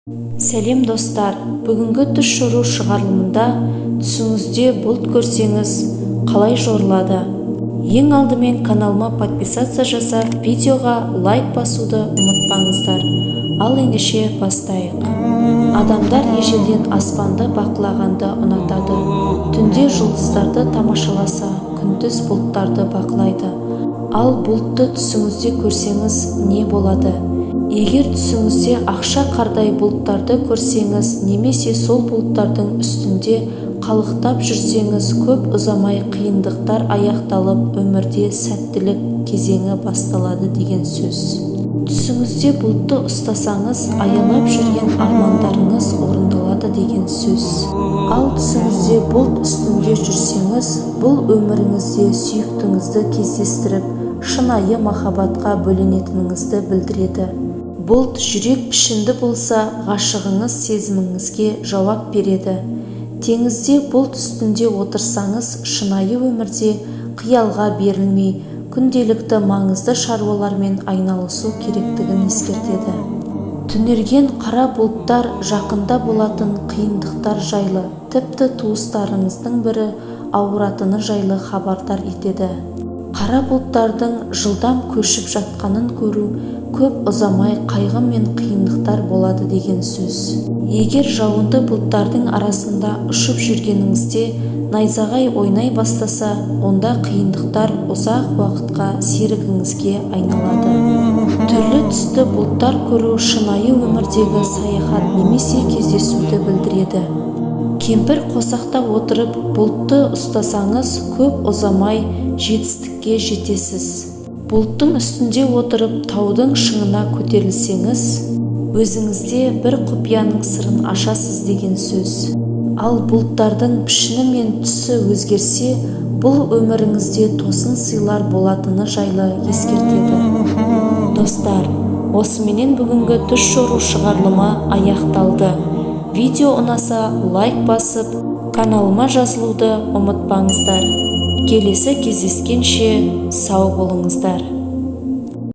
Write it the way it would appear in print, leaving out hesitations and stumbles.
Сәлем достар, бүгінгі түс жору шығарылымында түсіңізде бұлт көрсеңіз қалай жорылады? Ең алдымен каналыма подписация жасап, видеоға лайк басуды ұмытпаңыздар. Ал ендеше бастайық. Адамдар ежелден аспанды бақылағанды ұнатады. Түнде жұлдыздарды тамашаласа, күндіз бұлттарды бақылайды. Ал бұлтты түсіңізде көрсеңіз не болады? Егер түсіңізде ақша қардай бұлттарды көрсеңіз, немесе сол бұлттардың үстінде қалықтап жүрсеңіз, көп ұзамай қиындықтар аяқталып, өмірде сәттілік кезеңі басталады деген сөз. Түсіңізде бұлтты ұстасаңыз, аялап жүрген армандарыңыз орындалады деген сөз. Ал түсіңізде бұлт үстінде жүрсеңіз, бұл өміріңізде сүйіктіңізді кездестіріп, шынайы махаббатқа бөленетініңізді білдіреді. Бұлт жүрек пішінді болса, ғашығыңыз сезіміңізге жауап береді. Теңізде бұлт үстінде отырсаңыз, шынайы өмірде қиялға берілмей, күнделікті маңызды шаруалармен айналысу керектігін ескертеді. Түнерген қара бұлттар жақында болатын қиындықтар жайлы, тіпті туыстарыңыздың бірі ауыратыны жайлы хабардар етеді. Қара бұлттардың жылдам көшіп жатқанын көру көп ұзамай қайғы мен қиындықтар болады деген сөз. Егер жауынды бұлттардың арасында ұшып жүргеніңізде найзағай ойнай бастаса, онда қиындықтар ұзақ уақытқа серігіңізге айналады. Түрлі түсті бұлттар көру шынайы өмірдегі саяхат немесе кездесуді білдіреді. Кемпір қосақта отырып бұлтты ұстасаңыз, көп ұзамай жетістікке жетесіз. Бұлттың үстінде отырып таудың шыңына көтерілсеңіз, өзіңізде бір құпияның сырын ашасыз деген сөз. Ал бұлттардың пішіні мен түсі өзгерсе, бұл өміріңізде тосын сыйлар болатыны жайлы ескертеді. Достар, осыменен бүгінгі түс жору шығарылымы аяқталды. Видео ұнаса лайк басып, каналыма жазылуды ұмытпаңыздар. Келесі кездескенше сау болыңыздар.